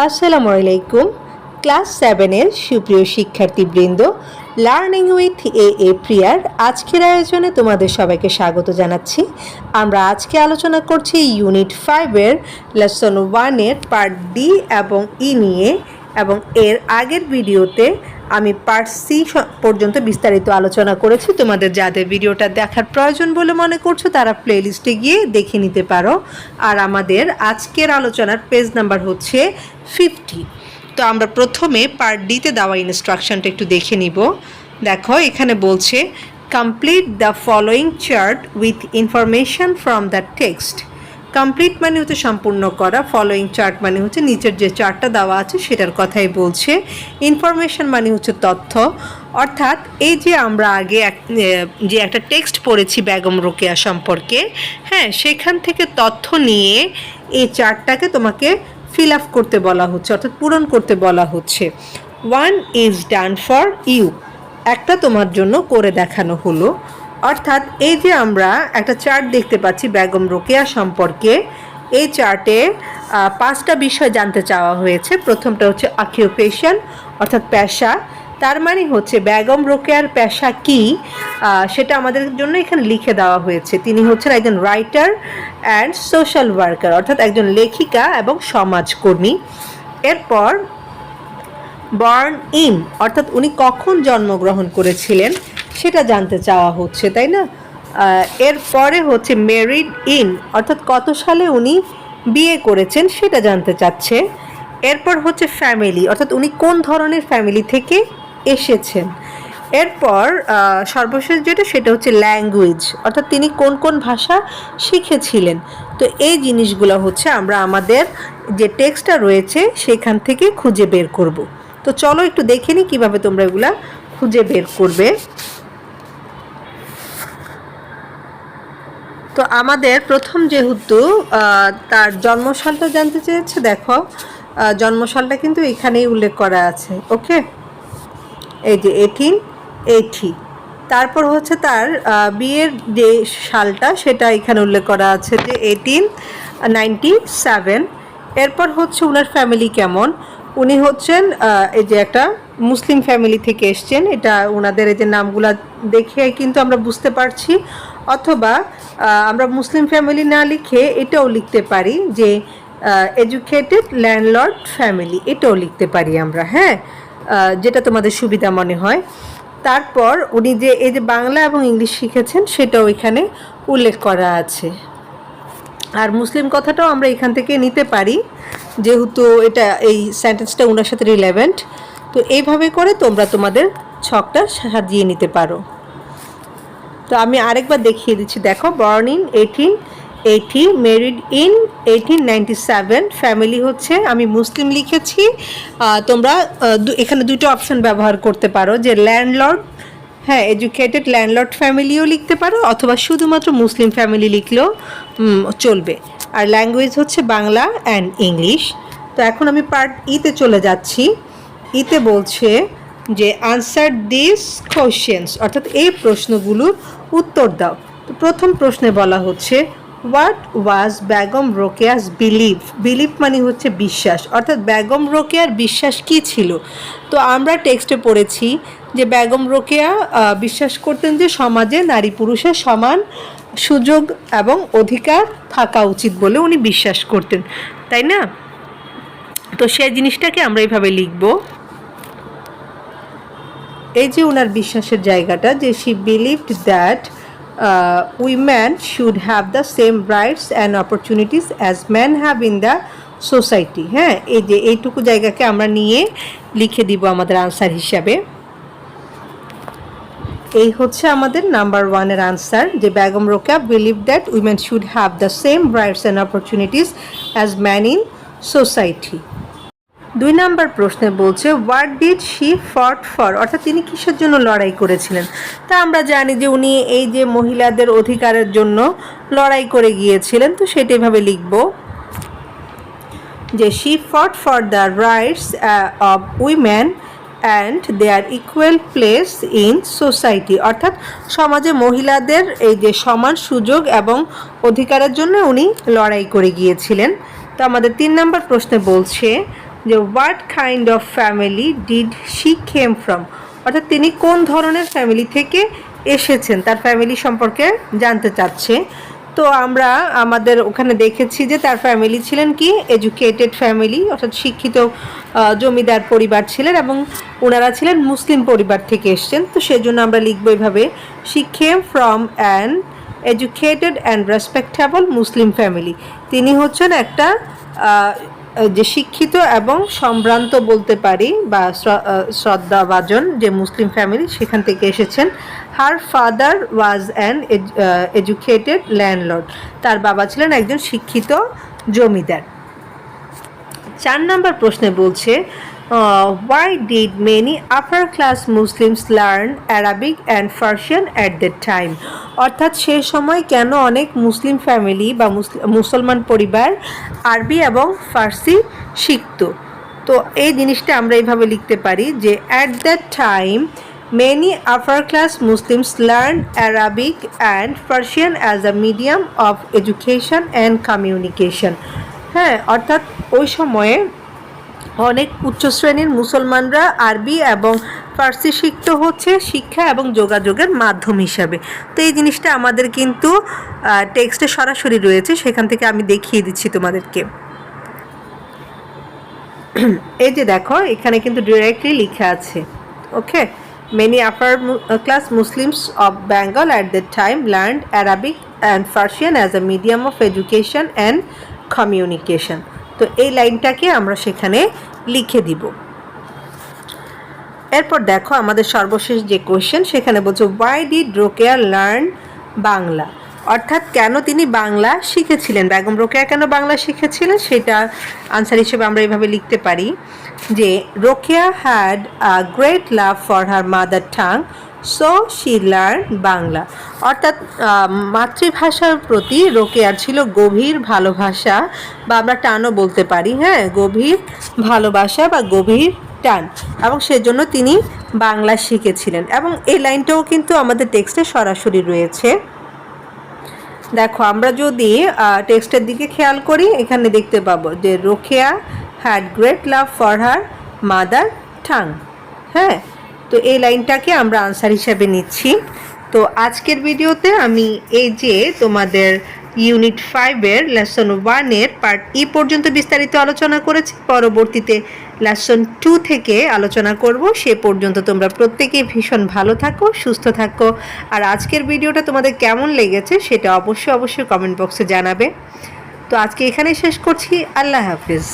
আসসালামু আলাইকুম। ক্লাস 7-এর সুপ্রিয় শিক্ষার্থীবৃন্দ, লার্নিং উইথ প্রিয়ার আজকের আয়োজনে তোমাদের সবাইকে স্বাগত জানাচ্ছি। আমরা আজকে আলোচনা করছি ইউনিট 5-এর লেসন 1-এর পার্ট ডি এবং ই নিয়ে, এবং এর আগের ভিডিওতে আমি পার্ট সি পর্যন্ত বিস্তারিত আলোচনা করেছি। তোমাদের যাদের ভিডিওটা দেখার প্রয়োজন বলে মনে করছো তারা প্লেলিস্টে গিয়ে দেখে নিতে পারো। আর আমাদের আজকের আলোচনার পেজ নাম্বার হচ্ছে 50। তো আমরা প্রথমে পার্ট ডিতে দেওয়া ইনস্ট্রাকশনটা একটু দেখে নিব। দেখো, এখানে বলছে complete the following chart with information from the text. Complete মানে হচ্ছে সম্পূর্ণ করা, ফলোয়িং চার্ট মানে হচ্ছে নিচের যে চার্টটা দেওয়া আছে সেটার কথাই বলছে। ইনফরমেশন মানে হচ্ছে তথ্য, অর্থাৎ এই যে আমরা আগে যে একটা টেক্সট পড়েছি বেগম রোকেয়া সম্পর্কে, হ্যাঁ, সেখান থেকে তথ্য নিয়ে এই চার্টটাকে তোমাকে ফিল আপ করতে বলা হচ্ছে, অর্থাৎ পূরণ করতে বলা হচ্ছে। 1 ইজ ডান ফর ইউ, একটা তোমার জন্য করে দেখানো হলো। অর্থাৎ এই যে আমরা একটা চার্ট দেখতে পাচ্ছি বেগম রোকেয়া সম্পর্কে, এই চার্টে 5টা বিষয় জানতে চাওয়া হয়েছে। প্রথমটা হচ্ছে অকিউপেশন, অর্থাৎ পেশা। তার মানে হচ্ছে বেগম রোকেয়ার পেশা কি, সেটা আমাদের জন্য এখানে লিখে দেওয়া হয়েছে। তিনি হচ্ছেন একজন রাইটার অ্যান্ড সোশ্যাল ওয়ার্কার, অর্থাৎ একজন লেখিকা এবং সমাজকর্মী। এরপর বর্ন ইন, অর্থাৎ উনি কখন জন্মগ্রহণ করেছিলেন সেটা জানতে চাওয়া হচ্ছে, তাই না? এরপরে হচ্ছে ম্যারিড ইন, অর্থাৎ কত সালে উনি বিয়ে করেছেন সেটা জানতে চাচ্ছে। এরপর হচ্ছে ফ্যামিলি, অর্থাৎ উনি কোন ধরনের ফ্যামিলি থেকে এসেছেন। এরপর সর্বশেষ যেটা সেটা হচ্ছে ল্যাঙ্গুয়েজ, অর্থাৎ তিনি কোন কোন ভাষা শিখেছিলেন। তো এই জিনিসগুলো হচ্ছে আমরা আমাদের যে টেক্সটটা রয়েছে সেখান থেকে খুঁজে বের করব। তো চলো একটু দেখে নিই কীভাবে তোমরা এগুলা খুঁজে বের করবে। তো আমাদের প্রথম যেহেতু তার জন্মসালটা জানতে চেয়েছে, দেখো জন্মসালটা কিন্তু এখানেই উল্লেখ করা আছে। ওকে, এই যে 1880। তারপর হচ্ছে তার বিয়ের যে সালটা সেটা এখানে উল্লেখ করা আছে যে 1897। এরপর হচ্ছে ওনার ফ্যামিলি কেমন, উনি হচ্ছেন এই যে একটা মুসলিম ফ্যামিলি থেকে এসছেন। এটা ওনাদের এই যে নামগুলা দেখে কিন্তু আমরা বুঝতে পারছি। অথবা আমরা মুসলিম ফ্যামিলি না লিখে এটাও লিখতে পারি যে এডুকেটেড ল্যান্ডলর্ড ফ্যামিলি, এটাও লিখতে পারি আমরা, হ্যাঁ, যেটা তোমাদের সুবিধা মনে হয়। তারপর উনি যে এই যে বাংলা এবং ইংলিশ শিখেছেন সেটাও এখানে উল্লেখ করা আছে। আর মুসলিম কথাটাও আমরা এখান থেকে নিতে পারি, যেহেতু এটা এই সেন্টেন্সটা ওনার সাথে রিলেভেন্ট। তো এইভাবে করে তোমরা তোমাদের ছকটা সাজিয়ে নিতে পারো। তো আমি আরেকবার দেখিয়ে দিচ্ছি। দেখো, born in 1880, married in 1897, family হচ্ছে আমি মুসলিম লিখেছি। তোমরা এখানে দুটো অপশন ব্যবহার করতে পারো, যে ল্যান্ডলর্ড, হ্যাঁ, এডুকেটেড ল্যান্ডলর্ড ফ্যামিলিও লিখতে পারো, অথবা শুধুমাত্র মুসলিম ফ্যামিলি লিখলেও চলবে। আর ল্যাঙ্গুয়েজ হচ্ছে বাংলা অ্যান্ড ইংলিশ। তো এখন আমি পার্ট ইতে চলে যাচ্ছি। ইতে বলছে যে আনসার দিস কোশ্চেন্স, অর্থাৎ এই প্রশ্নগুলোর উত্তর দাও। তো প্রথম প্রশ্নে বলা হচ্ছে what was Begum Rokeya's believe. Believe মানে হচ্ছে বিশ্বাস, অর্থাৎ বেগম রোকেয়ার বিশ্বাস কী ছিল। তো আমরা টেক্সটে পড়েছি যে বেগম রোকেয়া বিশ্বাস করতেন যে সমাজে নারী পুরুষের সমান সুযোগ এবং অধিকার থাকা উচিত বলে উনি বিশ্বাস করতেন, তাই না? তো সেই জিনিসটাকে আমরা এইভাবে লিখব, এই যে ওনার বিশ্বাসের জায়গাটা, যে she believed that women should have the same rights and opportunities as men have in the society. হ্যাঁ, এই যে এইটুকু জায়গাকে আমরা নিয়ে লিখে দিব আমাদের আনসার হিসাবে। এই হচ্ছে আমাদের নাম্বার 1-এর আনসার, যে Begum Rokeya believe that women should have the same rights and opportunities as man in society. 2 number প্রশ্নে বলছে what did she fought for, অর্থাৎ তিনি কিসের জন্য লড়াই করেছিলেন। তা আমরা জানি যে উনি এই যে মহিলাদের অধিকারের জন্য লড়াই করে গিয়েছিলেন। তো সেটা এভাবে লিখব যে she fought for the rights of women and their equal place in society, অর্থাৎ সমাজে মহিলাদের এই যে সমান সুযোগ এবং অধিকারের জন্য উনি লড়াই করে গিয়েছিলেন। তো আমাদের 3 নাম্বার প্রশ্নে বলছে যে what kind of family did she came from, অর্থাৎ তিনি কোন ধরনের ফ্যামিলি থেকে এসেছেন, তার ফ্যামিলি সম্পর্কে জানতে চাচ্ছে। তো আমরা আমাদের ওখানে দেখেছি যে তার ফ্যামিলি ছিলেন কি এডুকেটেড ফ্যামিলি, অর্থাৎ শিক্ষিত জমিদার পরিবার ছিলেন এবং ওনারা ছিলেন মুসলিম পরিবার থেকে এসছেন। তো সেজন্য আমরা লিখবো এইভাবে, she came from an educated and respectable Muslim family. তিনি হচ্ছেন একটা যে শিক্ষিত এবং সম্ভ্রান্ত বলতে পারি বা শ্রদ্ধাভাজন যে মুসলিম ফ্যামিলি, সেখান থেকে এসেছেন। Her father was an educated landlord, তার বাবা ছিলেন একজন শিক্ষিত জমিদার। 4 নম্বর প্রশ্নে বলছে, why did many upper class Muslims learn Arabic and Persian at that time, অর্থাৎ সেই সময় কেন অনেক মুসলিম ফ্যামিলি বা মুসলমান পরিবার আরবি এবং ফার্সি শিখত। তো এই জিনিসটা আমরা এইভাবে লিখতে পারি যে at that time many upper class Muslims learned Arabic and Persian as a medium of education and communication। হ্যাঁ, অর্থাৎ ওই সময়ে অনেক উচ্চ শ্রেণীর মুসলমানরা আরবি এবং ফার্সি শিখত হচ্ছে শিক্ষা এবং যোগাযোগের মাধ্যম হিসাবে। তো এই জিনিসটা আমাদের কিন্তু টেক্সটে সরাসরি রয়েছে, সেখান থেকে আমি দেখিয়ে দিচ্ছি তোমাদেরকে। এই যে দেখো, এখানে কিন্তু ডিরেক্টলি লেখা আছে। Okay, many upper class Muslims of Bengal at that time learned Arabic and Persian as a medium of education and communication. তো এই লাইনটাকে আমরা সেখানে লিখে দিব। এরপর দেখো আমাদের সর্বশেষ যে কোয়েশ্চেন, সেখানে বলছে why did Rokeya learn Bangla, অর্থাৎ কেন তিনি বাংলা শিখেছিলেন, বেগম রোকেয়া কেন বাংলা শিখেছিলেন, সেটা আনসার হিসেবে আমরা এইভাবে লিখতে পারি যে Rokeya had a great love for her mother tongue so she learn Bangla, অর্থাৎ মাতৃভাষার প্রতি রোকেয়ার ছিল গভীর ভালোবাসা বা আমরা টানও বলতে পারি, হ্যাঁ, গভীর ভালোবাসা বা গভীর টান, এবং সেজন্য তিনি বাংলা শিখেছিলেন। এবং এই লাইনটাও কিন্তু আমাদের টেক্সটে সরাসরি রয়েছে। দেখো, আমরা যদি টেক্সটের দিকে খেয়াল করি, এখানে দেখতে পাবো যে Rokeya had great love for her mother tongue. হ্যাঁ, তো এই লাইনটাকে আমরা আনসার হিসাবে নিচ্ছি। তো আজকের ভিডিওতে আমি এই যে তোমাদের ইউনিট 5-এর লেসন 1-এর পার্ট ই পর্যন্ত বিস্তারিত আলোচনা করেছি। পরবর্তীতে লেসন 2 থেকে আলোচনা করব। সে পর্যন্ত তোমরা প্রত্যেকেই ভীষণ ভালো থাকো, সুস্থ থাকো। আর আজকের ভিডিওটা তোমাদের কেমন লেগেছে সেটা অবশ্যই কমেন্ট বক্সে জানাবে। তো আজকে এখানেই শেষ করছি। আল্লাহ হাফিজ।